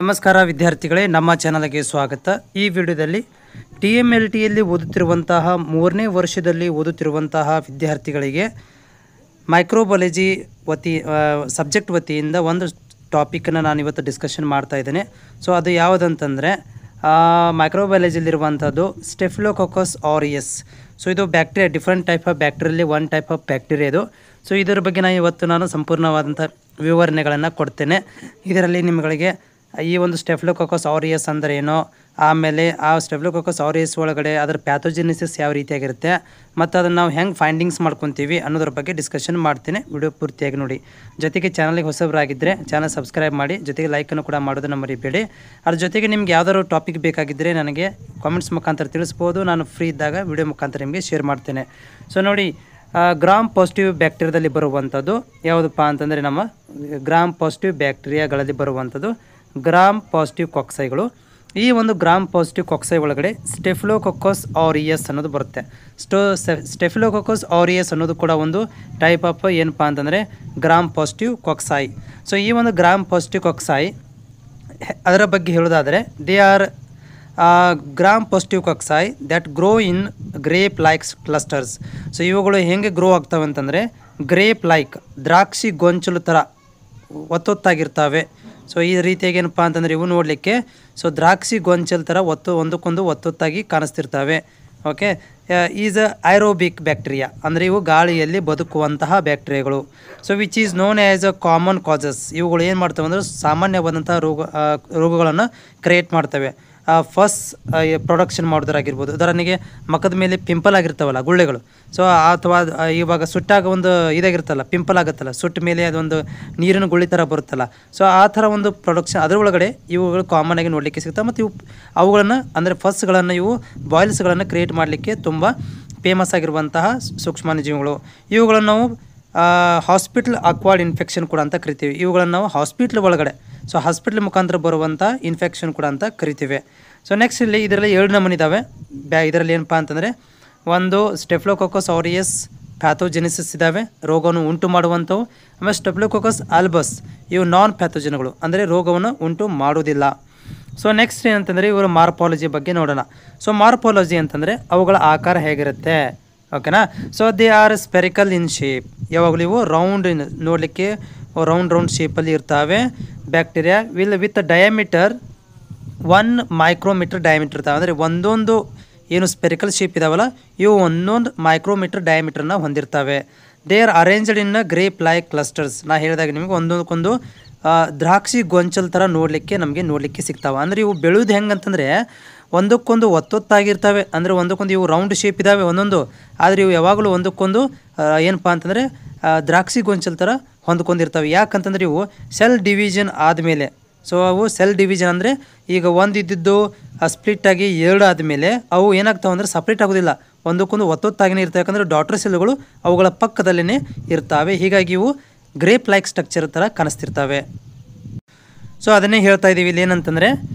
ನಮಸ್ಕಾರ ವಿದ್ಯಾರ್ಥಿಗಳೇ, ನಮ್ಮ ಚಾನಲ್ಗೆ ಸ್ವಾಗತ. ಈ ವಿಡಿಯೋದಲ್ಲಿ TMLTಯಲ್ಲಿ ಓದುತ್ತಿರುವಂತಹ 3ನೇ ವರ್ಷದಲ್ಲಿ ಓದುತ್ತಿರುವಂತಹ ವಿದ್ಯಾರ್ಥಿಗಳಿಗೆ ಮೈಕ್ರೋಬಯಾಲಜಿ ಸಬ್ಜೆಕ್ಟ್ ವತಿಯಿಂದ ಒಂದು ಟಾಪಿಕನ್ನು ನಾನು ಇವತ್ತು ಡಿಸ್ಕಷನ್ ಮಾಡ್ತಾ ಇದ್ದೇನೆ. ಸೊ ಅದು ಯಾವುದಂತಂದರೆ ಮೈಕ್ರೋಬಯಾಲಜಿಯಲ್ಲಿರುವಂಥದ್ದು ಸ್ಟೆಫಿಲೋಕೊಕಸ್ ಆರಿಯಸ್. ಸೊ ಇದು ಬ್ಯಾಕ್ಟೀರಿಯಾ, ಡಿಫ್ರೆಂಟ್ ಟೈಪ್ ಆಫ್ ಬ್ಯಾಕ್ಟೀರಿಯಲ್ಲಿ ಒನ್ ಟೈಪ್ ಆಫ್ ಬ್ಯಾಕ್ಟೀರಿಯಾ ಇದು. ಸೊ ಇದರ ಬಗ್ಗೆ ನಾನು ಸಂಪೂರ್ಣವಾದಂಥ ವಿವರಣೆಗಳನ್ನು ಕೊಡ್ತೇನೆ. ಇದರಲ್ಲಿ ನಿಮಗೆ ಈ ಒಂದು ಸ್ಟೆಫಿಲೋಕೊಕಸ್ ಆರಿಯಸ್ ಅಂದರೆ ಏನೋ, ಆಮೇಲೆ ಆ ಸ್ಟೆಫಿಲೋಕೊಕಸ್ ಆರಿಯಸ್ ಒಳಗಡೆ ಅದರ ಪ್ಯಾಥೋಜೆನಿಸಿಸ್ ಯಾವ ರೀತಿಯಾಗಿರುತ್ತೆ ಮತ್ತು ಅದನ್ನು ನಾವು ಹೆಂಗೆ ಫೈಂಡಿಂಗ್ಸ್ ಮಾಡ್ಕೊತೀವಿ ಅನ್ನೋದ್ರ ಬಗ್ಗೆ ಡಿಸ್ಕಷನ್ ಮಾಡ್ತೀನಿ. ವಿಡಿಯೋ ಪೂರ್ತಿಯಾಗಿ ನೋಡಿ. ಜೊತೆಗೆ ಚಾನಲ್ಗೆ ಹೊಸಬರಾಗಿದ್ದರೆ ಚಾನಲ್ ಸಬ್ಸ್ಕ್ರೈಬ್ ಮಾಡಿ, ಜೊತೆಗೆ ಲೈಕನ್ನು ಕೂಡ ಮಾಡೋದನ್ನು ಮರಿಬೇಡಿ. ಅದ್ರ ಜೊತೆಗೆ ನಿಮ್ಗೆ ಯಾವ್ದಾದ್ರು ಟಾಪಿಕ್ ಬೇಕಾಗಿದ್ದರೆ ನನಗೆ ಕಾಮೆಂಟ್ಸ್ ಮುಖಾಂತರ ತಿಳಿಸ್ಬೋದು. ನಾನು ಫ್ರೀ ಇದ್ದಾಗ ವಿಡಿಯೋ ಮುಖಾಂತರ ನಿಮಗೆ ಶೇರ್ ಮಾಡ್ತೇನೆ. ಸೊ ನೋಡಿ, ಗ್ರಾಮ್ ಪಾಸಿಟಿವ್ ಬ್ಯಾಕ್ಟೀರಿಯಾದಲ್ಲಿ ಬರುವಂಥದ್ದು ಯಾವುದಪ್ಪ ಅಂತಂದರೆ ನಮ್ಮ ಗ್ರಾಮ್ ಪಾಸಿಟಿವ್ ಬ್ಯಾಕ್ಟೀರಿಯಾಗಳಲ್ಲಿ ಬರುವಂಥದ್ದು ಗ್ರಾಮ್ ಪಾಸಿಟಿವ್ ಕಾಕ್ಸೈಗಳು. ಈ ಒಂದು ಗ್ರಾಮ್ ಪಾಸಿಟಿವ್ ಕಾಕ್ಸೈ ಒಳಗಡೆ ಸ್ಟೆಫಿಲೋಕೊಕಸ್ ಆರಿಯಸ್ ಅನ್ನೋದು ಬರುತ್ತೆ. ಸ್ಟೆಫಿಲೋಕೊಕಸ್ ಆರಿಯಸ್ ಅನ್ನೋದು ಕೂಡ ಒಂದು ಟೈಪ್ ಆಫ್ ಏನಪ್ಪ ಅಂತಂದರೆ ಗ್ರಾಮ್ ಪಾಸಿಟಿವ್ ಕಾಕ್ಸೈ. ಸೊ ಈ ಒಂದು ಗ್ರಾಮ್ ಪಾಸಿಟಿವ್ ಕಾಕ್ಸೈ ಅದರ ಬಗ್ಗೆ ಹೇಳೋದಾದರೆ they are gram positive cocci that grow in grape likes clusters. So ಇವುಗಳು ಹೆಂಗೆ ಗ್ರೋ ಆಗ್ತವೆ ಅಂತಂದರೆ ಗ್ರೇಪ್ ಲೈಕ್, ದ್ರಾಕ್ಷಿ ಗೊಂಚಲು ಥರ ಒತ್ತೊತ್ತಾಗಿರ್ತವೆ. ಸೊ ಈ ರೀತಿಯಾಗಿ ಏನಪ್ಪ ಅಂತಂದರೆ ಇವು ನೋಡಲಿಕ್ಕೆ ದ್ರಾಕ್ಷಿ ಗೊಂಚಲ್ ಥರ ಒಂದಕ್ಕೊಂದು ಒತ್ತೊತ್ತಾಗಿ ಕಾಣಿಸ್ತಿರ್ತವೆ. ಓಕೆ, ಈಸ್ ಐರೋಬಿಕ್ ಬ್ಯಾಕ್ಟೀರಿಯಾ ಅಂದರೆ ಇವು ಗಾಳಿಯಲ್ಲಿ ಬದುಕುವಂತಹ ಬ್ಯಾಕ್ಟೀರಿಯಾಗಳು. So which is known as a common causes. ಇವುಗಳು ಏನು ಮಾಡ್ತವೆ ಅಂದರೆ ಸಾಮಾನ್ಯವಾದಂಥ ರೋಗಗಳನ್ನು ಕ್ರಿಯೇಟ್ ಮಾಡ್ತವೆ. ಫಸ್ಟ್ ಪ್ರೊಡಕ್ಷನ್ ಮಾಡೋದಾಗಿರ್ಬೋದು. ಉದಾಹರಣೆಗೆ ಮಖದ ಮೇಲೆ ಪಿಂಪಲ್ ಆಗಿರ್ತಾವಲ್ಲ, ಗುಳ್ಳೆಗಳು. ಸೊ ಅಥವಾ ಇವಾಗ ಸುಟ್ಟಾಗ ಒಂದು ಇದಾಗಿರ್ತಲ್ಲ, ಪಿಂಪಲ್ ಆಗುತ್ತಲ್ಲ, ಸುಟ್ಟ ಮೇಲೆ ಅದೊಂದು ನೀರಿನ ಗುಳ್ಳಿ ಥರ ಬರುತ್ತಲ್ಲ. ಸೊ ಆ ಥರ ಒಂದು ಪ್ರೊಡಕ್ಷನ್ ಅದರೊಳಗಡೆ ಇವುಗಳು ಕಾಮನ್ ಆಗಿ ನೋಡಲಿಕ್ಕೆ ಸಿಗ್ತವೆ. ಮತ್ತು ಅವುಗಳನ್ನು ಅಂದರೆ ಫಸ್ಟ್ಗಳನ್ನು ಬಾಯ್ಲ್ಸ್ಗಳನ್ನು ಕ್ರಿಯೇಟ್ ಮಾಡಲಿಕ್ಕೆ ತುಂಬ ಫೇಮಸ್ ಆಗಿರುವಂತಹ ಸೂಕ್ಷ್ಮಾಣುಜೀವಿಗಳು. ಇವುಗಳನ್ನು ನಾವು ಹಾಸ್ಪಿಟಲ್ ಅಕ್ವೈರ್ಡ್ ಇನ್ಫೆಕ್ಷನ್ ಕೂಡ ಅಂತ ಕರಿತೀವಿ. ಇವುಗಳನ್ನು ನಾವು ಹಾಸ್ಪಿಟ್ಲ್ ಒಳಗಡೆ, ಸೊ ಹಾಸ್ಪಿಟ್ಲ್ ಮುಖಾಂತರ ಬರುವಂಥ ಇನ್ಫೆಕ್ಷನ್ ಕೂಡ ಅಂತ ಕರಿತೀವಿ. ಸೊ ನೆಕ್ಸ್ಟ್ ಇದರಲ್ಲಿ 2 ನಮೂನೆ ಇದ್ದಾವೆ. ಇದರಲ್ಲಿ ಏನಪ್ಪ ಅಂತಂದರೆ ಒಂದು ಸ್ಟೆಫಿಲೋಕೊಕಸ್ ಆರಿಯಸ್ ಪ್ಯಾಥೋಜೆನಿಸಿಸ್ ಇದ್ದಾವೆ, ರೋಗವನ್ನು ಉಂಟು ಮಾಡುವಂಥವು. ಆಮೇಲೆ ಸ್ಟೆಫಿಲೋಕೊಕಸ್ ಆಲ್ಬಸ್, ಇವು ನಾನ್ ಪ್ಯಾಥೋಜನ್ಗಳು ಅಂದರೆ ರೋಗವನ್ನು ಉಂಟು ಮಾಡುವುದಿಲ್ಲ. ಸೊ ನೆಕ್ಸ್ಟ್ ಏನಂತಂದರೆ ಇವರ ಮಾರ್ಪಾಲಜಿ ಬಗ್ಗೆ ನೋಡೋಣ. ಸೊ ಮಾರ್ಪಾಲಜಿ ಅಂತಂದರೆ ಅವುಗಳ ಆಕಾರ ಹೇಗಿರುತ್ತೆ, ಓಕೆನಾ. So they are spherical in shape. ಯಾವಾಗಲೂ ಇವು ರೌಂಡ್ ನೋಡಲಿಕ್ಕೆ ರೌಂಡ್ ಶೇಪಲ್ಲಿ ಇರ್ತವೆ. Bacteria with diameter 1 micrometre diameter ಇರ್ತವೆ. ಅಂದರೆ ಒಂದೊಂದು ಏನು ಸ್ಪೆರಿಕಲ್ ಶೇಪ್ ಇದಾವಲ್ಲ ಇವು ಒಂದೊಂದು ಮೈಕ್ರೋಮೀಟರ್ ಡಯಾಮೀಟರ್ನ ಹೊಂದಿರ್ತವೆ. They are arranged in grape like clusters. ನಾ ಹೇಳಿದಾಗ ನಿಮಗೆ ಒಂದೊಂದಕ್ಕೊಂದು ದ್ರಾಕ್ಷಿ ಗೊಂಚಲ್ ಥರ ನೋಡಲಿಕ್ಕೆ ಸಿಗ್ತಾವೆ. ಅಂದರೆ ಇವು ಬೆಳೆಯೋದು ಹೆಂಗಂತಂದರೆ ಒಂದಕ್ಕೊಂದು ಒತ್ತೊತ್ತಾಗಿರ್ತವೆ. ಅಂದರೆ ಒಂದಕ್ಕೊಂದು ಇವು ರೌಂಡ್ ಶೇಪ್ ಇದ್ದಾವೆ ಒಂದೊಂದು, ಆದರೆ ಇವು ಯಾವಾಗಲೂ ಒಂದಕ್ಕೊಂದು ಏನಪ್ಪ ಅಂತಂದರೆ ದ್ರಾಕ್ಷಿ ಗೊಂಚಲ್ ಥರ ಹೊಂದ್ಕೊಂಡಿರ್ತವೆ. ಯಾಕಂತಂದರೆ ಇವು ಸೆಲ್ ಡಿವಿಷನ್ ಆದಮೇಲೆ, ಸೊ ಅವು ಸೆಲ್ ಡಿವಿಷನ್ ಅಂದರೆ ಈಗ ಒಂದು ಇದ್ದಿದ್ದು ಸ್ಪ್ಲಿಟ್ಟಾಗಿ 2 ಆದಮೇಲೆ ಅವು ಏನಾಗ್ತಾವೆ ಅಂದರೆ ಸಪ್ರೇಟ್ ಆಗೋದಿಲ್ಲ, ಒಂದಕ್ಕೊಂದು ಒತ್ತೊತ್ತಾಗಿನೇ ಇರ್ತವೆ. ಯಾಕಂದರೆ ಡಾಟರ್ ಸೆಲ್ಗಳು ಅವುಗಳ ಪಕ್ಕದಲ್ಲೇ ಇರ್ತವೆ. ಹೀಗಾಗಿ ಇವು ಗ್ರೇಪ್ ಲೈಕ್ ಸ್ಟ್ರಕ್ಚರ್ ಥರ ಕಾಣಿಸ್ತಿರ್ತವೆ. ಸೊ ಅದನ್ನೇ ಹೇಳ್ತಾ ಇದ್ದೀವಿ ಇಲ್ಲಿ ಏನಂತಂದರೆ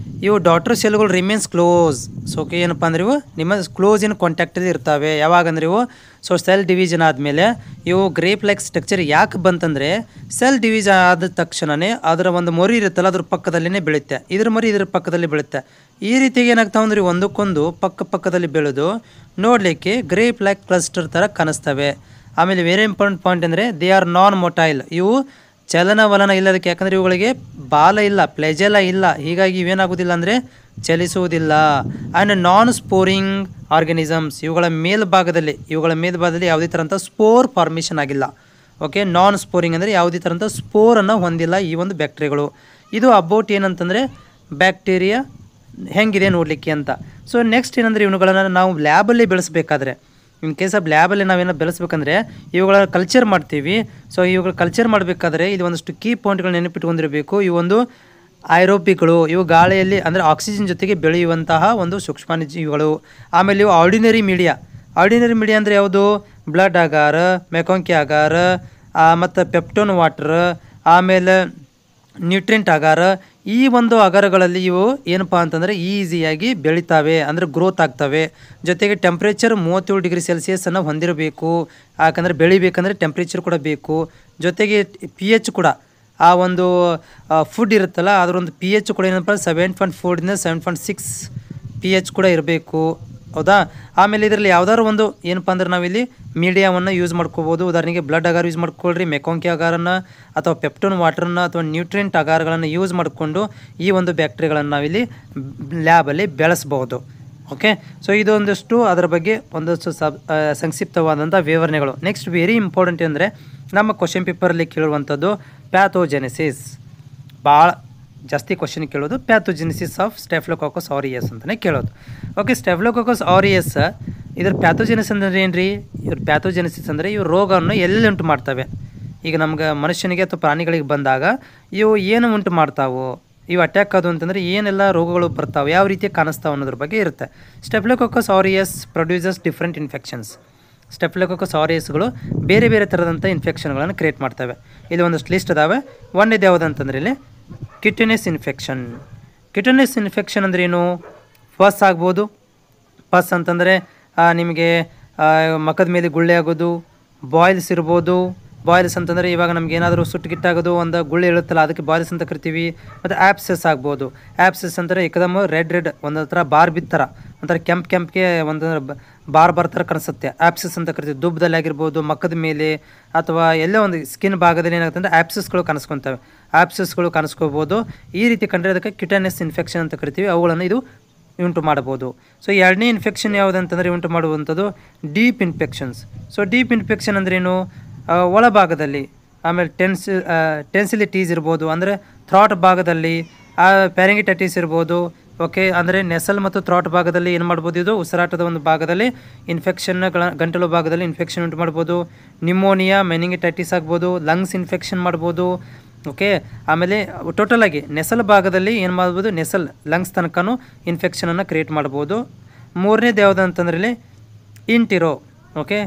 ಇವು ಡಾಟರ್ ಸೆಲ್ಗಳು ರಿಮೇನ್ಸ್ ಕ್ಲೋಸ್. ಸೊ ಏನಪ್ಪ ಅಂದರೆ ಇವು ನಿಮ್ಮ ಕ್ಲೋಸ್ ಇನ್ ಕಾಂಟ್ಯಾಕ್ಟಲ್ಲಿ ಇರ್ತವೆ. ಯಾವಾಗಂದ್ರೆ ಇವು ಸೆಲ್ ಡಿವಿಷನ್ ಆದಮೇಲೆ ಇವು ಗ್ರೇಪ್ ಲೈಕ್ ಸ್ಟ್ರಕ್ಚರ್ ಯಾಕೆ ಬಂತಂದರೆ ಸೆಲ್ ಡಿವಿಷನ್ ಆದ ತಕ್ಷಣವೇ ಅದರ ಒಂದು ಮರಿ ಇರುತ್ತಲ್ಲ ಅದ್ರ ಪಕ್ಕದಲ್ಲೇ ಬೆಳೆಯುತ್ತೆ, ಇದ್ರ ಮರಿ ಇದ್ರ ಪಕ್ಕದಲ್ಲಿ ಬೆಳೆಯುತ್ತೆ. ಈ ರೀತಿಯಾಗಿ ಏನಾಗ್ತಾವೆ ಅಂದರೆ ಒಂದಕ್ಕೊಂದು ಪಕ್ಕದಲ್ಲಿ ಬೆಳೆದು ನೋಡಲಿಕ್ಕೆ ಗ್ರೇಪ್ ಲೈಕ್ ಕ್ಲಸ್ಟರ್ ಥರ ಕಾಣಿಸ್ತವೆ. ಆಮೇಲೆ ವೆರಿ ಇಂಪಾರ್ಟೆಂಟ್ ಪಾಯಿಂಟ್ ಅಂದರೆ ದೇ ಆರ್ ನಾನ್ ಮೊಟೈಲ್. ಇವು ಚಲನವಲನ ಇಲ್ಲದಕ್ಕೆ, ಯಾಕಂದರೆ ಇವುಗಳಿಗೆ ಬಾಲ ಇಲ್ಲ, ಪ್ಲೆಜೆಲ ಇಲ್ಲ. ಹೀಗಾಗಿ ಇವೇನಾಗೋದಿಲ್ಲ ಅಂದರೆ ಚಲಿಸುವುದಿಲ್ಲ. And non ಸ್ಪೋರಿಂಗ್ organisms. ಇವುಗಳ ಮೇಲ್ಭಾಗದಲ್ಲಿ ಯಾವುದೇ ಥರಂಥ ಸ್ಪೋರ್ ಫಾರ್ಮೇಷನ್ ಆಗಿಲ್ಲ. ಓಕೆ, ನಾನ್ ಸ್ಪೋರಿಂಗ್ ಅಂದರೆ ಯಾವುದೇ ಥರಂಥ ಸ್ಪೋರನ್ನು ಹೊಂದಿಲ್ಲ ಈ ಒಂದು ಬ್ಯಾಕ್ಟೀರಿಯಾಗಳು. ಇದು ಅಬೌಟ್ ಏನಂತಂದರೆ ಬ್ಯಾಕ್ಟೀರಿಯಾ ಹೆಂಗಿದೆ ನೋಡಲಿಕ್ಕೆ ಅಂತ. ಸೊ ನೆಕ್ಸ್ಟ್ ಏನಂದರೆ ಇವುಗಳನ್ನು ನಾವು ಲ್ಯಾಬಲ್ಲಿ ಬೆಳೆಸಬೇಕಾದ್ರೆ, ಇನ್ ಕೇಸ್ ಆಫ್ ಲ್ಯಾಬಲ್ಲಿ ನಾವೇನೋ ಬೆಳೆಸ್ಬೇಕಂದ್ರೆ ಇವುಗಳ ಕಲ್ಚರ್ ಮಾಡ್ತೀವಿ. ಸೊ ಇವುಗಳ ಕಲ್ಚರ್ ಮಾಡಬೇಕಾದ್ರೆ ಇದು ಒಂದಷ್ಟು ಕೀ ಪಾಯಿಂಟ್ಗಳು ನೆನಪಿಟ್ಕೊಂಡಿರಬೇಕು. ಈ ಒಂದು ಐರೋಬಿಕ್ಗಳು, ಇವು ಗಾಳಿಯಲ್ಲಿ ಅಂದರೆ ಆಕ್ಸಿಜನ್ ಜೊತೆಗೆ ಬೆಳೆಯುವಂತಹ ಒಂದು ಸೂಕ್ಷ್ಮಾಣುಜೀವಿಗಳು. ಆಮೇಲೆ ಇವು ಆರ್ಡಿನರಿ ಮೀಡಿಯಾ ಅಂದರೆ ಯಾವುದು, ಬ್ಲಡ್ ಅಗಾರ, ಮೆಕಾಂಕಿ ಅಗಾರ, ಮತ್ತು ಪೆಪ್ಟೋನ್ ವಾಟರ್, ಆಮೇಲೆ ನ್ಯೂಟ್ರಿಯೆಂಟ್ ಅಗಾರ. ಈ ಒಂದು ಅಗಾರಗಳಲ್ಲಿ ಇವು ಏನಪ್ಪ ಅಂತಂದರೆ ಈಸಿಯಾಗಿ ಬೆಳಿತಾವೆ, ಅಂದರೆ ಗ್ರೋತ್ ಆಗ್ತವೆ. ಜೊತೆಗೆ ಟೆಂಪ್ರೇಚರ್ 37 ಡಿಗ್ರಿ ಸೆಲ್ಸಿಯಸನ್ನು ಹೊಂದಿರಬೇಕು. ಯಾಕಂದರೆ ಬೆಳಿಬೇಕಂದ್ರೆ ಟೆಂಪ್ರೇಚರ್ ಕೂಡ ಬೇಕು. ಜೊತೆಗೆ pH ಕೂಡ ಆ ಒಂದು ಫುಡ್ ಇರುತ್ತಲ್ಲ ಅದರೊಂದು ಪಿ ಎಚ್ ಕೂಡ ಏನಪ್ಪ 7.4 7.6 ಪಿ ಎಚ್ ಕೂಡ ಇರಬೇಕು, ಹೌದಾ. ಆಮೇಲೆ ಇದರಲ್ಲಿ ಯಾವ್ದಾದ್ರು ಒಂದು ಏನಪ್ಪ ಅಂದ್ರೆ ನಾವಿಲ್ಲಿ ಮೀಡಿಯಾವನ್ನು ಯೂಸ್ ಮಾಡ್ಕೋಬೋದು. ಉದಾಹರಣೆಗೆ ಬ್ಲಡ್ ಅಗಾರ್ ಯೂಸ್ ಮಾಡ್ಕೊಳ್ರಿ, ಮೆಕಾಂಕಿ ಅಗಾರನ್ನು ಅಥವಾ ಪೆಪ್ಟೋನ್ ವಾಟರನ್ನು ಅಥವಾ ನ್ಯೂಟ್ರಿಯೆಂಟ್ ಅಗಾರಗಳನ್ನು ಯೂಸ್ ಮಾಡಿಕೊಂಡು ಈ ಒಂದು ಬ್ಯಾಕ್ಟೀರಿಯಾಗಳನ್ನು ನಾವಿಲ್ಲಿ ಲ್ಯಾಬಲ್ಲಿ ಬೆಳೆಸ್ಬೋದು. ಓಕೆ, ಸೊ ಇದೊಂದಷ್ಟು ಅದರ ಬಗ್ಗೆ ಒಂದಷ್ಟು ಸಂಕ್ಷಿಪ್ತವಾದಂಥ ವಿವರಣೆಗಳು. ನೆಕ್ಸ್ಟ್ ವೆರಿ ಇಂಪಾರ್ಟೆಂಟ್ ಅಂದರೆ ನಮ್ಮ ಕ್ವಶನ್ ಪೇಪರಲ್ಲಿ ಕೇಳುವಂಥದ್ದು ಪ್ಯಾಥೋಜೆನೆಸಿಸ್. ಭಾಳ ಜಾಸ್ತಿ ಕ್ವಶನ್ ಕೇಳೋದು ಪ್ಯಾಥೋಜೆನೆಸಿಸ್ ಆಫ್ ಸ್ಟೆಫ್ಲೋಕಾಕಸ್ ಆರಿಯಸ್ ಅಂತಲೇ ಕೇಳೋದು. ಓಕೆ, ಸ್ಟೆಫ್ಲೋಕಾಕಸ್ ಆರಿಯಸ್ ಇದ್ರ ಪ್ಯಾಥೋಜೆನೆಸಿಸ್ ಅಂದರೆ ಏನು ರೀ? ಇವ್ರ ಪ್ಯಾಥೋಜೆನೆಸಿಸ್ ಅಂದರೆ ಇವು ರೋಗವನ್ನು ಎಲ್ಲಿ ಉಂಟು ಮಾಡ್ತವೆ? ಈಗ ನಮ್ಗೆ ಮನುಷ್ಯನಿಗೆ ಅಥವಾ ಪ್ರಾಣಿಗಳಿಗೆ ಬಂದಾಗ ಇವು ಏನು ಉಂಟು ಮಾಡ್ತಾವೆ, ಇವು ಅಟ್ಯಾಕ್ ಅದು ಅಂತಂದರೆ ಏನೆಲ್ಲ ರೋಗಗಳು ಬರ್ತಾವೆ, ಯಾವ ರೀತಿ ಕಾಣಿಸ್ತಾವೆ ಅನ್ನೋದ್ರ ಬಗ್ಗೆ ಇರುತ್ತೆ. ಸ್ಟೆಫ್ಲೋಕಾಕಸ್ ಆರಿಯಸ್ ಪ್ರೊಡ್ಯೂಸಸ್ ಡಿಫ್ರೆಂಟ್ ಇನ್ಫೆಕ್ಷನ್ಸ್. ಸ್ಟೆಫ್ಲೋಕಾಕಸ್ ಆರಿಯಸ್ಗಳು ಬೇರೆ ಬೇರೆ ಥರದಂಥ ಇನ್ಫೆಕ್ಷನ್ಗಳನ್ನು ಕ್ರಿಯೇಟ್ ಮಾಡ್ತವೆ. ಇಲ್ಲಿ ಒಂದಷ್ಟು ಲಿಸ್ಟ್ ಅದಾವೆ. ಒಂದೇದು ಯಾವುದು ಅಂತಂದರೆ ಇಲ್ಲಿ ಕಿಟನಸ್ ಇನ್ಫೆಕ್ಷನ್. ಕಿಟನಸ್ ಇನ್ಫೆಕ್ಷನ್ ಅಂದ್ರೆ ಏನು? ಪಸ್ ಆಗ್ಬೋದು. ಪಸ್ ಅಂತಂದರೆ ನಿಮಗೆ ಮಖದ ಮೇಲೆ ಗುಳ್ಳೆ ಆಗೋದು, ಬಾಯ್ಲ್ಸ್ ಇರ್ಬೋದು. ಬಾಯ್ಲ್ಸ್ ಅಂತಂದರೆ ಇವಾಗ ನಮ್ಗೆ ಏನಾದರೂ ಸುಟ್ಟುಗಿಟ್ಟಾಗೋದು, ಒಂದು ಗುಳ್ಳೆ ಇಳುತ್ತಲ್ಲ ಅದಕ್ಕೆ ಬಾಯ್ಲ್ಸ್ ಅಂತ ಕರಿತೀವಿ. ಮತ್ತು ಆ್ಯಪ್ಸಸ್ ಆಗ್ಬೋದು. ಆ್ಯಪ್ಸಸ್ ಅಂದರೆ ಏಕದಮ್ ರೆಡ್ ಒಂದು ಥರ ಬಾರ್ ಬಿತ್ತರ, ಒಂಥರ ಕೆಂಪಿಗೆ ಒಂದು ಬಾರ್ ಥರ ಕಾಣಿಸುತ್ತೆ, ಆ್ಯಪ್ಸಸ್ ಅಂತ ಕರಿತೀವಿ. ದುಬ್ಬದಲ್ಲಿ ಆಗಿರ್ಬೋದು, ಮಖದ ಮೇಲೆ ಅಥವಾ ಎಲ್ಲೇ ಒಂದು ಸ್ಕಿನ್ ಭಾಗದಲ್ಲಿ ಏನಾಗುತ್ತೆ ಅಂದರೆ ಆ್ಯಪ್ಸಸ್ಗಳು ಕಾಣಿಸ್ಕೊತವೆ, ಆ್ಯಪ್ಸಸ್ಗಳು ಕಾಣಿಸ್ಕೋಬೋದು. ಈ ರೀತಿ ಕಂಡ್ರೆ ಅದಕ್ಕೆ ಕಿಟನಸ್ ಇನ್ಫೆಕ್ಷನ್ ಅಂತ ಕರಿತೀವಿ. ಅವುಗಳನ್ನು ಇದು ಉಂಟು ಮಾಡ್ಬೋದು. ಸೊ ಎರಡನೇ ಇನ್ಫೆಕ್ಷನ್ ಯಾವುದಂತಂದರೆ ಉಂಟು ಮಾಡುವಂಥದ್ದು deep infections. So deep infection ಅಂದ್ರೇನು? ಒಳಭಾಗದಲ್ಲಿ, ಆಮೇಲೆ ಟೆನ್ಸಿಲಿಟೀಸ್ ಇರ್ಬೋದು, ಅಂದರೆ ಥ್ರಾಟ್ ಭಾಗದಲ್ಲಿ, ಪ್ಯಾರಂಗಿಟೈಟಿಸ್ ಇರ್ಬೋದು. ಓಕೆ, ಅಂದರೆ ನೆಸಲ್ ಮತ್ತು ಥ್ರಾಟ್ ಭಾಗದಲ್ಲಿ ಏನು ಮಾಡ್ಬೋದು? ಇದು ಉಸಿರಾಟದ ಒಂದು ಭಾಗದಲ್ಲಿ ಇನ್ಫೆಕ್ಷನ್ನ ಗಂಟಲು ಭಾಗದಲ್ಲಿ ಇನ್ಫೆಕ್ಷನ್ ಉಂಟು ಮಾಡ್ಬೋದು. ನ್ಯೂಮೋನಿಯಾ, ಮೆನಿಂಗಿಟೈಟಿಸ್ ಆಗ್ಬೋದು, ಲಂಗ್ಸ್ ಇನ್ಫೆಕ್ಷನ್ ಮಾಡ್ಬೋದು. ಓಕೆ, ಆಮೇಲೆ ಟೋಟಲಾಗಿ ನೆಸಲ್ ಭಾಗದಲ್ಲಿ ಏನು ಮಾಡ್ಬೋದು? ನೆಸಲ್ ಲಂಗ್ಸ್ ತನಕನೂ ಇನ್ಫೆಕ್ಷನನ್ನು ಕ್ರಿಯೇಟ್ ಮಾಡ್ಬೋದು. ಮೂರನೇದು ಯಾವುದು ಅಂತಂದ್ರೆ ಇಲ್ಲಿ ಇಂಟಿರೋ. ಓಕೆ,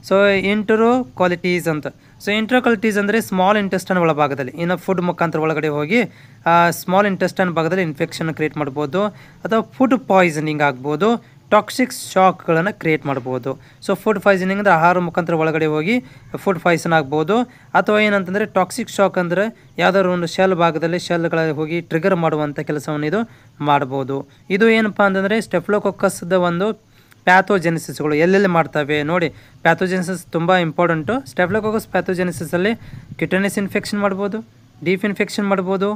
ಸೊ ಇಂಟರೋ ಕ್ವಾಲಿಟೀಸ್ ಅಂತ. ಸೊ ಇಂಟರೋ ಕ್ವಾಲಿಟೀಸ್ ಅಂದರೆ ಸ್ಮಾಲ್ ಇಂಟೆಸ್ಟೈನ್ ಒಳಭಾಗದಲ್ಲಿ, ಇನ್ನು ಫುಡ್ ಮುಖಾಂತರ ಒಳಗಡೆ ಹೋಗಿ ಸ್ಮಾಲ್ ಇಂಟೆಸ್ಟೈನ್ ಭಾಗದಲ್ಲಿ ಇನ್ಫೆಕ್ಷನ್ ಕ್ರಿಯೇಟ್ ಮಾಡ್ಬೋದು. ಅಥವಾ ಫುಡ್ ಪಾಯ್ಸನಿಂಗ್ ಆಗ್ಬೋದು, ಟಾಕ್ಸಿಕ್ ಶಾಕ್ಗಳನ್ನು ಕ್ರಿಯೇಟ್ ಮಾಡ್ಬೋದು. ಸೊ ಫುಡ್ ಪಾಯ್ಸನಿಂಗ್ ಅಂದರೆ ಆಹಾರ ಮುಖಾಂತರ ಒಳಗಡೆ ಹೋಗಿ ಫುಡ್ ಪಾಯ್ಸನ್ ಆಗ್ಬೋದು. ಅಥವಾ ಏನಂತಂದರೆ ಟಾಕ್ಸಿಕ್ ಶಾಕ್ ಅಂದರೆ ಯಾವುದಾದ್ರು ಒಂದು ಶೆಲ್ ಭಾಗದಲ್ಲಿ ಶೆಲ್ಗಳಲ್ಲಿ ಹೋಗಿ ಟ್ರಿಗರ್ ಮಾಡುವಂಥ ಕೆಲಸವನ್ನು ಇದು ಮಾಡ್ಬೋದು. ಇದು ಏನಪ್ಪ ಅಂತಂದರೆ ಸ್ಟೆಫ್ಲೋಕೊಕ್ಕಸ್ದ ಒಂದು ಪ್ಯಾಥೋಜೆನಿಸಿಸ್ಗಳು ಎಲ್ಲೆಲ್ಲಿ ಮಾಡ್ತವೆ ನೋಡಿ. ಪ್ಯಾಥೋಜೆನಿಸಿಸ್ ತುಂಬ ಇಂಪಾರ್ಟೆಂಟು. ಸ್ಟೆಫ್ಲೋಕೊಕಸ್ ಪ್ಯಾಥೋಜೆನಿಸಿಸಲ್ಲಿ ಕಿಟನಸ್ ಇನ್ಫೆಕ್ಷನ್ ಮಾಡ್ಬೋದು, ಡೀಪ್ ಇನ್ಫೆಕ್ಷನ್ ಮಾಡ್ಬೋದು,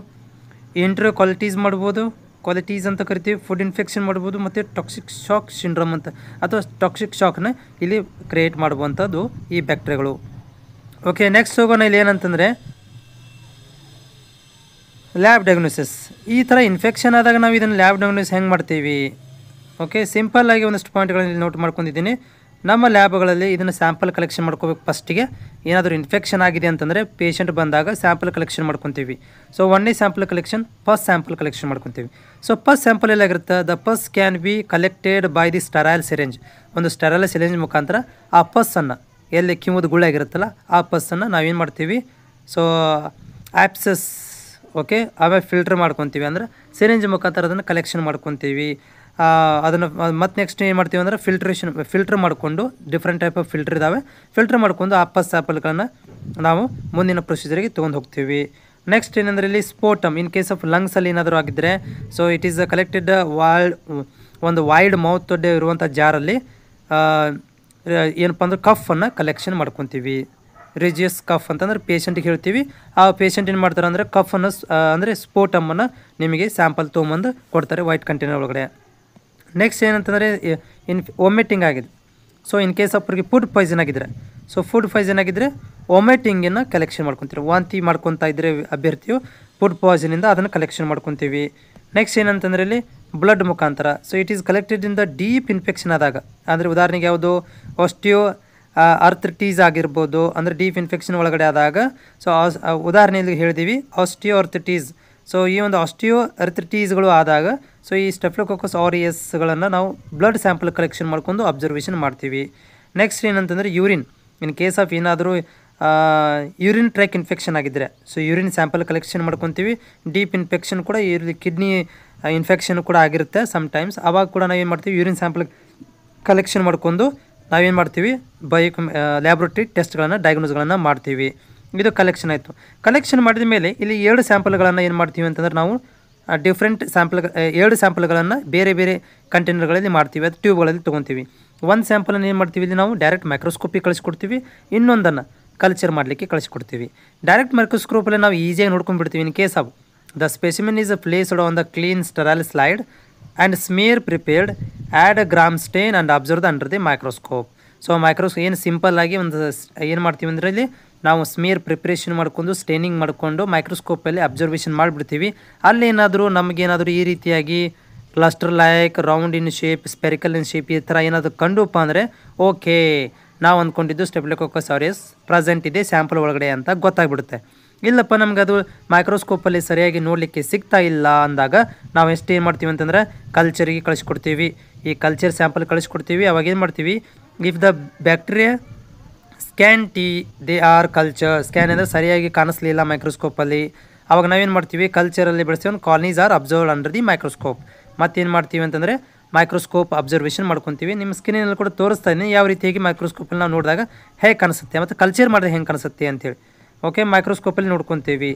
ಇಂಟ್ರೋ ಕ್ವಾಲಿಟೀಸ್ ಮಾಡ್ಬೋದು, ಕ್ವಾಲಿಟೀಸ್ ಅಂತ ಕರಿತೀವಿ, ಫುಡ್ ಇನ್ಫೆಕ್ಷನ್ ಮಾಡ್ಬೋದು, ಮತ್ತು ಟಾಕ್ಸಿಕ್ ಶಾಕ್ ಸಿಂಡ್ರೋಮ್ ಅಂತ ಅಥವಾ ಟಾಕ್ಸಿಕ್ ಶಾಕ್ನ ಇಲ್ಲಿ ಕ್ರಿಯೇಟ್ ಮಾಡುವಂಥದ್ದು ಈ ಬ್ಯಾಕ್ಟೀರಿಯಾಗಳು. ಓಕೆ, ನೆಕ್ಸ್ಟ್ ಹೋಗೋಣ. ಇಲ್ಲಿ ಏನಂತಂದರೆ ಲ್ಯಾಬ್ ಡಯಾಗ್ನೋಸಿಸ್. ಈ ಥರ ಇನ್ಫೆಕ್ಷನ್ ಆದಾಗ ನಾವು ಇದನ್ನು ಲ್ಯಾಬ್ ಡಯಾಗ್ನೋಸಿಸ್ ಹೆಂಗೆ ಮಾಡ್ತೀವಿ? ಓಕೆ, ಸಿಂಪಲ್ಲಾಗಿ ಒಂದಷ್ಟು ಪಾಯಿಂಟ್ಗಳಲ್ಲಿ ನೋಟ್ ಮಾಡ್ಕೊಂಡಿದ್ದೀನಿ. ನಮ್ಮ ಲ್ಯಾಬ್ಗಳಲ್ಲಿ ಇದನ್ನು ಸ್ಯಾಂಪಲ್ ಕಲೆಕ್ಷನ್ ಮಾಡ್ಕೋಬೇಕು. ಫಸ್ಟಿಗೆ ಏನಾದರೂ ಇನ್ಫೆಕ್ಷನ್ ಆಗಿದೆ ಅಂತಂದರೆ ಪೇಷಂಟ್ ಬಂದಾಗ ಸ್ಯಾಂಪಲ್ ಕಲೆಕ್ಷನ್ ಮಾಡ್ಕೊತೀವಿ. ಸೊ ಒಂದೇ sample collection, first sample collection ಮಾಡ್ಕೊತೀವಿ. ಸೊ ಫಸ್ಟ್ ಸ್ಯಾಂಪಲ್ ಎಲ್ಲಾಗಿರುತ್ತೆ? The pus can be collected by the sterile syringe. ಒಂದು ಸ್ಟರೈಲ್ ಸಿರಿಂಜ್ ಮುಖಾಂತರ ಆ ಪಸ್ಸನ್ನು, ಎಲ್ಲಿ ಕಿಮ್ಮದು ಗುಳ್ಳೆ ಆಗಿರುತ್ತಲ್ಲ ಆ ಪಸ್ಸನ್ನು ನಾವೇನು ಮಾಡ್ತೀವಿ? ಸೊ ಆ್ಯಪ್ಸಸ್, ಓಕೆ, ಆಮೇಲೆ ಫಿಲ್ಟರ್ ಮಾಡ್ಕೊತೀವಿ. ಅಂದರೆ ಸಿರಿಂಜ್ ಮುಖಾಂತರ ಅದನ್ನು ಕಲೆಕ್ಷನ್ ಮಾಡ್ಕೊತೀವಿ. ಅದನ್ನು ಮತ್ತು ನೆಕ್ಸ್ಟ್ ಏನು ಮಾಡ್ತೀವಿ ಅಂದರೆ ಫಿಲ್ಟರ್ ಮಾಡಿಕೊಂಡು, ಡಿಫ್ರೆಂಟ್ ಟೈಪ್ ಆಫ್ ಫಿಲ್ಟರ್ ಇದ್ದಾವೆ, ಫಿಲ್ಟರ್ ಮಾಡ್ಕೊಂಡು ಆ ಪಸ್ ಸ್ಯಾಂಪಲ್ಗಳನ್ನು ನಾವು ಮುಂದಿನ ಪ್ರೊಸೀಜರಿಗೆ ತೊಗೊಂಡು ಹೋಗ್ತೀವಿ. ನೆಕ್ಸ್ಟ್ ಏನಂದರೆ ಇಲ್ಲಿ ಸ್ಪೋಟಮ್. ಇನ್ ಕೇಸ್ ಆಫ್ ಲಂಗ್ಸಲ್ಲಿ ಏನಾದರೂ ಆಗಿದ್ದರೆ, ಸೊ ಇಟ್ ಈಸ್ ಕಲೆಕ್ಟೆಡ್ ಒಂದು ವೈಡ್ ಮೌತ್ ಇರುವಂಥ ಜಾರಲ್ಲಿ ಏನಪ್ಪ ಅಂದ್ರೆ ಕಫನ್ನು ಕಲೆಕ್ಷನ್ ಮಾಡ್ಕೊತೀವಿ. ರಿಜಿಯಸ್ ಕಫ್ ಅಂತಂದ್ರೆ ಪೇಷಂಟಿಗೆ ಹೇಳ್ತೀವಿ. ಆ ಪೇಷಂಟ್ ಏನು ಮಾಡ್ತಾರೆ ಅಂದರೆ ಕಫನ್ನು ಅಂದರೆ ಸ್ಪೋಟಮನ್ನು ನಿಮಗೆ ಸ್ಯಾಂಪಲ್ ತೊಗೊಂಬಂದು ಕೊಡ್ತಾರೆ ವೈಟ್ ಕಂಟೈನರ್ ಒಳಗಡೆ. ನೆಕ್ಸ್ಟ್ ಏನಂತಂದರೆ ವಾಮಿಟಿಂಗ್ ಆಗಿದೆ. ಸೊ ಇನ್ ಕೇಸ್ ಅವ್ರಿಗೆ ಫುಡ್ ಪಾಯ್ಸನ್ ಆಗಿದ್ದರೆ, ಸೊ ಫುಡ್ ಪಾಯ್ಸನ್ ಆಗಿದ್ದರೆ ವಾಮಿಟಿಂಗನ್ನು ಕಲೆಕ್ಷನ್ ಮಾಡ್ಕೊತೀವಿ. ವಾಂತಿ ಮಾಡ್ಕೊತಾ ಇದ್ದರೆ ಅಭ್ಯರ್ಥಿಯು ಫುಡ್ ಪಾಯ್ಸನಿಂದ ಅದನ್ನು ಕಲೆಕ್ಷನ್ ಮಾಡ್ಕೊತೀವಿ. ನೆಕ್ಸ್ಟ್ ಏನಂತಂದರೆ ಇಲ್ಲಿ ಬ್ಲಡ್ ಮುಖಾಂತರ. So it is collected in the deep infection ಆದಾಗ, ಅಂದರೆ ಉದಾಹರಣೆಗೆ ಯಾವುದು ಆಸ್ಟಿಯೋ ಅರ್ಥ್ರಿಟೀಸ್ ಆಗಿರ್ಬೋದು, ಅಂದರೆ ಡೀಪ್ ಇನ್ಫೆಕ್ಷನ್ ಒಳಗಡೆ ಆದಾಗ. ಸೊ ಉದಾಹರಣೆಯಲ್ಲಿ ಹೇಳಿದ್ದೀವಿ ಆಸ್ಟಿಯೋ ಅರ್ಥ್ರಿಟೀಸ್. ಸೊ ಈ ಒಂದು ಆಸ್ಟಿಯೋ ಅರ್ಥ್ರಿಟೀಸ್ಗಳು ಆದಾಗ ಸೊ ಈ ಸ್ಟೆಫ್ಲೋಕೊಕಸ್ ಆರಿಯಸ್ಗಳನ್ನು ನಾವು ಬ್ಲಡ್ ಸ್ಯಾಂಪಲ್ ಕಲೆಕ್ಷನ್ ಮಾಡ್ಕೊಂಡು ಅಬ್ಸರ್ವೇಷನ್ ಮಾಡ್ತೀವಿ. ನೆಕ್ಸ್ಟ್ ಏನಂತಂದರೆ ಯೂರಿನ್. ಇನ್ ಕೇಸ್ ಆಫ್ ಏನಾದರೂ ಯೂರಿನ್ ಟ್ರ್ಯಾಕ್ ಇನ್ಫೆಕ್ಷನ್ ಆಗಿದ್ದರೆ ಸೊ ಯೂರಿನ್ ಸ್ಯಾಂಪಲ್ ಕಲೆಕ್ಷನ್ ಮಾಡ್ಕೊತೀವಿ. ಡೀಪ್ ಇನ್ಫೆಕ್ಷನ್ ಕೂಡ ಕಿಡ್ನಿ ಇನ್ಫೆಕ್ಷನ್ ಕೂಡ ಆಗಿರುತ್ತೆ ಸಮ್ಟೈಮ್ಸ್. ಆವಾಗ ಕೂಡ ನಾವೇನು ಮಾಡ್ತೀವಿ? ಯೂರಿನ್ ಸ್ಯಾಂಪಲ್ ಕಲೆಕ್ಷನ್ ಮಾಡ್ಕೊಂಡು ನಾವೇನು ಮಾಡ್ತೀವಿ? ಲ್ಯಾಬ್ರೇಟರಿ ಟೆಸ್ಟ್ಗಳನ್ನು, ಡಯಾಗ್ನೋಸ್ಗಳನ್ನು ಮಾಡ್ತೀವಿ. ಇದು ಕಲೆಕ್ಷನ್ ಆಯಿತು. ಕಲೆಕ್ಷನ್ ಮಾಡಿದ ಮೇಲೆ ಇಲ್ಲಿ 2 ಸ್ಯಾಂಪಲ್ಗಳನ್ನು ಏನು ಮಾಡ್ತೀವಿ ಅಂತಂದ್ರೆ ನಾವು ಡಿಫ್ರೆಂಟ್ ಸ್ಯಾಂಪಲ್ 2 ಸ್ಯಾಂಪಲ್ಗಳನ್ನು ಬೇರೆ ಬೇರೆ ಕಂಟೈನರ್ಗಳಲ್ಲಿ ಮಾಡ್ತೀವಿ, ಅದು ಟ್ಯೂಬ್ಗಳಲ್ಲಿ ತೊಗೊತೀವಿ. ಒಂದು ಸ್ಯಾಂಪಲನ್ನು ಏನು ಮಾಡ್ತೀವಿ ಇಲ್ಲಿ ನಾವು ಡೈರೆಕ್ಟ್ ಮೈಕ್ರೋಸ್ಕೋಪಿಗೆ ಕಳಿಸ್ಕೊಡ್ತೀವಿ, ಇನ್ನೊಂದನ್ನು ಕಲ್ಚರ್ ಮಾಡಲಿಕ್ಕೆ ಕಳಿಸ್ಕೊಡ್ತೀವಿ. ಡೈರೆಕ್ಟ್ ಮೈಕ್ರೋಸ್ಕೋಪಲ್ಲಿ ನಾವು ಈಸಿಯಾಗಿ ನೋಡ್ಕೊಂಡ್ಬಿಡ್ತೀವಿ. In case of the specimen is placed on the clean sterile slide and smear prepared add a gram stain and observe the under the microscope. So ಏನು ಸಿಂಪಲ್ಲಾಗಿ ಒಂದು ಏನು ಮಾಡ್ತೀವಿ ಅಂದರೆ ಇಲ್ಲಿ ನಾವು ಸ್ಮಿಯರ್ ಪ್ರಿಪ್ರೇಷನ್ ಮಾಡ್ಕೊಂಡು ಸ್ಟೇನಿಂಗ್ ಮಾಡಿಕೊಂಡು ಮೈಕ್ರೋಸ್ಕೋಪಲ್ಲಿ ಅಬ್ಸರ್ವೇಷನ್ ಮಾಡಿಬಿಡ್ತೀವಿ. ಅಲ್ಲೇನಾದರೂ ನಮಗೇನಾದರೂ ಈ ರೀತಿಯಾಗಿ cluster like round in shape, spherical in shape ಈ ಥರ ಏನಾದರೂ ಕಂಡುಪ್ಪ ಅಂದರೆ ಓಕೆ, ನಾವು ಅಂದ್ಕೊಂಡಿದ್ದು ಸ್ಟೆಫಿಲೋಕೋಕಸ್ ಆರಿಯಸ್ ಪ್ರೆಸೆಂಟ್ ಇದೆ ಸ್ಯಾಂಪಲ್ ಒಳಗಡೆ ಅಂತ ಗೊತ್ತಾಗ್ಬಿಡುತ್ತೆ. ಇಲ್ಲಪ್ಪ ನಮ್ಗೆ ಅದು ಮೈಕ್ರೋಸ್ಕೋಪಲ್ಲಿ ಸರಿಯಾಗಿ ನೋಡಲಿಕ್ಕೆ ಸಿಗ್ತಾ ಇಲ್ಲ ಅಂದಾಗ ನಾವು ಏನು ಮಾಡ್ತೀವಿ ಅಂತಂದ್ರೆ ಕಲ್ಚರಿಗೆ ಕಳಿಸ್ಕೊಡ್ತೀವಿ. ಈ ಕಲ್ಚರ್ ಸ್ಯಾಂಪಲ್ ಕಳಿಸ್ಕೊಡ್ತೀವಿ. ಅವಾಗ ಏನು ಮಾಡ್ತೀವಿ, if the bacteria scan they our culture, scan ಅಂದರೆ ಸರಿಯಾಗಿ ಕಾಣಿಸ್ಲಿಲ್ಲ ಮೈಕ್ರೋಸ್ಕೋಪಲ್ಲಿ, ಅವಾಗ ನಾವೇನು ಮಾಡ್ತೀವಿ ಕಲ್ಚರಲ್ಲಿ ಬೆಳೆಸಿ ಒಂದು colonies are observe under the microscope. ಮತ್ತೇನು ಮಾಡ್ತೀವಿ ಅಂತಂದರೆ ಮೈಕ್ರೋಸ್ಕೋಪ್ ಅಬ್ಸರ್ವೇಷನ್ ಮಾಡ್ಕೊತೀವಿ. ನಿಮ್ಮ ಸ್ಕಿನ್ನಲ್ಲಿ ಕೂಡ ತೋರಿಸ್ತಾ ಇದ್ದೀನಿ ಯಾವ ರೀತಿಯಾಗಿ ಮೈಕ್ರೋಸ್ಕೋಪಲ್ಲಿ ನಾವು ನೋಡಿದಾಗ ಹೇಗೆ ಕಾಣಿಸುತ್ತೆ ಮತ್ತು ಕಲ್ಚರ್ ಮಾಡಿದ್ರೆ ಹೆಂಗೆ ಕಾಣಿಸುತ್ತೆ ಅಂತೇಳಿ. ಓಕೆ, ಮೈಕ್ರೋಸ್ಕೋಪಲ್ಲಿ ನೋಡ್ಕೊತೀವಿ.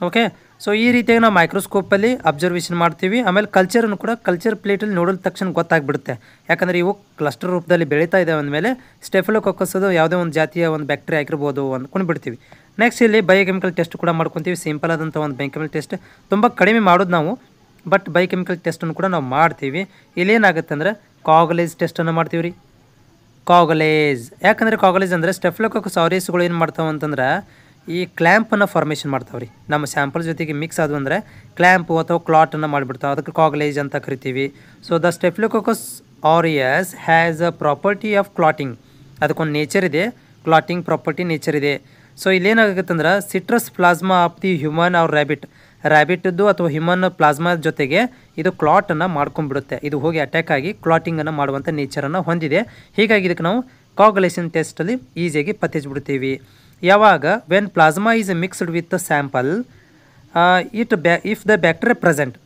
ಓಕೆ, ಸೊ ಈ ರೀತಿಯಾಗಿ ನಾವು ಮೈಕ್ರೋಸ್ಕೋಪಲ್ಲಿ ಅಬ್ಸರ್ವೇಷನ್ ಮಾಡ್ತೀವಿ. ಆಮೇಲೆ ಕಲ್ಚರನ್ನು ಕೂಡ ಕಲ್ಚರ್ ಪ್ಲೇಟಲ್ಲಿ ನೋಡಿದ ತಕ್ಷಣ ಗೊತ್ತಾಗ್ಬಿಡುತ್ತೆ. ಯಾಕಂದರೆ ಇವು ಕ್ಲಸ್ಟರ್ ರೂಪದಲ್ಲಿ ಬೆಳೀತಾ ಇದೆ ಅಂದಮೇಲೆ ಸ್ಟೆಫಿಲೋಕೋಕಸ್ ಅದು ಯಾವುದೇ ಒಂದು ಜಾತಿಯ ಒಂದು ಬ್ಯಾಕ್ಟೀರಿಯಾ ಆಗಿರ್ಬೋದು ಅಂದ್ಕೊಂಡು ಬಿಡ್ತೀವಿ. ನೆಕ್ಸ್ಟ್ ಇಲ್ಲಿ ಬಯೋಕೆಮಿಕಲ್ ಟೆಸ್ಟ್ ಕೂಡ ಮಾಡ್ಕೊತೀವಿ. ಸಿಂಪಲ್ ಆದಂಥ ಒಂದು ಬಯೋಕೆಮಿಕಲ್ ಟೆಸ್ಟ್ ತುಂಬ ಕಡಿಮೆ ಮಾಡೋದು ನಾವು, ಬಟ್ ಬಯೋಕೆಮಿಕಲ್ ಟೆಸ್ಟನ್ನು ಕೂಡ ನಾವು ಮಾಡ್ತೀವಿ. ಇಲ್ಲೇನಾಗುತ್ತೆ ಅಂದರೆ ಕಾಗಲೇಜ್ ಟೆಸ್ಟನ್ನು ಮಾಡ್ತೀವಿ ರೀ. ಕಾಗಲೇಜ್ ಯಾಕಂದರೆ ಕಾಗಲೇಜ್ ಅಂದರೆ ಸ್ಟೆಫಿಲೋಕೋಕಸ್ ಆರಿಯಸ್ಗಳು ಏನು ಮಾಡ್ತಾವೆ ಅಂತಂದ್ರೆ ಈ ಕ್ಲ್ಯಾಂಪನ್ನು ಫಾರ್ಮೇಷನ್ ಮಾಡ್ತಾವೆ ರೀ. ನಮ್ಮ ಸ್ಯಾಂಪಲ್ ಜೊತೆಗೆ ಮಿಕ್ಸ್ ಆದವು ಅಂದರೆ ಕ್ಲ್ಯಾಂಪು ಅಥವಾ ಕ್ಲಾಟನ್ನು ಮಾಡಿಬಿಡ್ತಾವೆ, ಅದಕ್ಕೆ ಕಾಗಲೇಜ್ ಅಂತ ಕರಿತೀವಿ. So the staphylococcus aureus has a property of clotting, ಅದಕ್ಕೊಂದು ನೇಚರ್ ಇದೆ, ಕ್ಲಾಟಿಂಗ್ ಪ್ರಾಪರ್ಟಿ ನೇಚರ್ ಇದೆ. ಸೊ ಇಲ್ಲೇನಾಗುತ್ತೆ ಅಂದ್ರೆ citrus plasma of the human or ರ್ಯಾಬಿಟದ್ದು ಅಥವಾ ಹ್ಯೂಮನ್ ಪ್ಲಾಸ್ಮಾ ಜೊತೆಗೆ ಇದು ಕ್ಲಾಟನ್ನು ಮಾಡ್ಕೊಂಡ್ಬಿಡುತ್ತೆ. ಇದು ಹೋಗಿ ಅಟ್ಯಾಕ್ ಆಗಿ ಕ್ಲಾಟಿಂಗನ್ನು ಮಾಡುವಂಥ ನೇಚರನ್ನು ಹೊಂದಿದೆ. ಹೀಗಾಗಿ ಇದಕ್ಕೆ ನಾವು ಕಾಗಲೇಷನ್ ಟೆಸ್ಟಲ್ಲಿ ಈಸಿಯಾಗಿ ಪತ್ತೆ ಹಚ್ಚಿಬಿಡ್ತೀವಿ. ಯಾವಾಗ when plasma is mixed with sample if the bacteria present,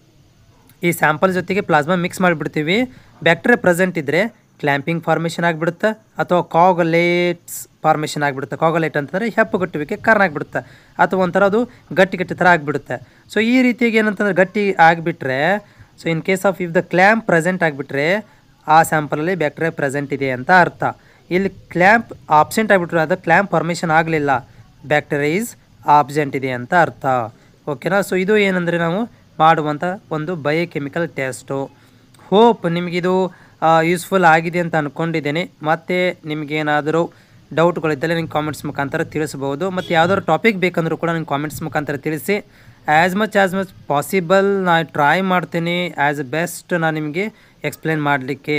ಈ ಸ್ಯಾಂಪಲ್ ಜೊತೆಗೆ ಪ್ಲಾಸ್ಮಾ ಮಿಕ್ಸ್ ಮಾಡಿಬಿಡ್ತೀವಿ. ಬ್ಯಾಕ್ಟೀರಿಯಾ ಪ್ರೆಸೆಂಟ್ ಇದ್ದರೆ ಕ್ಲ್ಯಾಂಪಿಂಗ್ ಫಾರ್ಮೇಷನ್ ಆಗಿಬಿಡುತ್ತೆ ಅಥವಾ ಕಾಗಲೇಟ್ಸ್ ಫಾರ್ಮೇಷನ್ ಆಗಿಬಿಡುತ್ತೆ. ಕಾಗಲೇಟ್ ಅಂತಂದರೆ ಹೆಪ್ಪುಗಟ್ಟುವಿಕೆ ಕಾರಣ ಆಗಿಬಿಡುತ್ತೆ ಅಥವಾ ಒಂಥರ ಅದು ಗಟ್ಟಿ ಥರ ಆಗಿಬಿಡುತ್ತೆ. ಸೊ ಈ ರೀತಿಯಾಗಿ ಏನಂತಂದ್ರೆ ಗಟ್ಟಿ ಆಗಿಬಿಟ್ರೆ, so in case of if the clamp present ಆಗಿಬಿಟ್ರೆ ಆ ಸ್ಯಾಂಪಲಲ್ಲಿ ಬ್ಯಾಕ್ಟೀರಿಯಾ ಪ್ರೆಸೆಂಟ್ ಇದೆ ಅಂತ ಅರ್ಥ. ಇಲ್ಲಿ ಕ್ಲ್ಯಾಂಪ್ ಆಬ್ಸೆಂಟ್ ಆಗಿಬಿಟ್ರೆ ಅದು ಕ್ಲ್ಯಾಂಪ್ ಫಾರ್ಮೇಷನ್ ಆಗಲಿಲ್ಲ, ಬ್ಯಾಕ್ಟೀರಿಯಾ ಈಸ್ ಆಬ್ಸೆಂಟ್ ಇದೆ ಅಂತ ಅರ್ಥ. ಓಕೆನಾ. ಸೊ ಇದು ಏನಂದರೆ ನಾವು ಮಾಡುವಂಥ ಒಂದು ಬಯೋಕೆಮಿಕಲ್ ಟೆಸ್ಟು. ಹೋಪ್ ನಿಮಗಿದು ಯೂಸ್ಫುಲ್ ಆಗಿದೆ ಅಂತ ಅಂದ್ಕೊಂಡಿದ್ದೇನೆ. ಮತ್ತು ನಿಮಗೇನಾದರೂ ಡೌಟ್ಗಳಿದ್ದಲ್ಲಿ ನಿಮ್ಗೆ ಕಾಮೆಂಟ್ಸ್ ಮುಖಾಂತರ ತಿಳಿಸ್ಬೋದು. ಮತ್ತು ಯಾವ್ದಾದ್ರು ಟಾಪಿಕ್ ಬೇಕಂದ್ರೂ ಕೂಡ ನಿಮ್ಗೆ ಕಾಮೆಂಟ್ಸ್ ಮುಖಾಂತರ ತಿಳಿಸಿ. ಆ್ಯಸ್ ಮಚ್ ಪಾಸಿಬಲ್ ನಾನು ಟ್ರೈ ಮಾಡ್ತೀನಿ ಆ್ಯಸ್ ಬೆಸ್ಟ್ ನಾನು ನಿಮಗೆ ಎಕ್ಸ್ಪ್ಲೇನ್ ಮಾಡಲಿಕ್ಕೆ.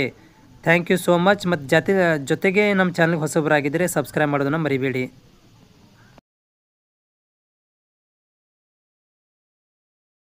Thank you so much. ಮತ್ತು ಜೊತೆಗೆ ನಮ್ಮ ಚಾನಲ್ಗೆ ಹೊಸಬರಾಗಿದ್ದರೆ ಸಬ್ಸ್ಕ್ರೈಬ್ ಮಾಡೋದನ್ನು ಮರಿಬೇಡಿ.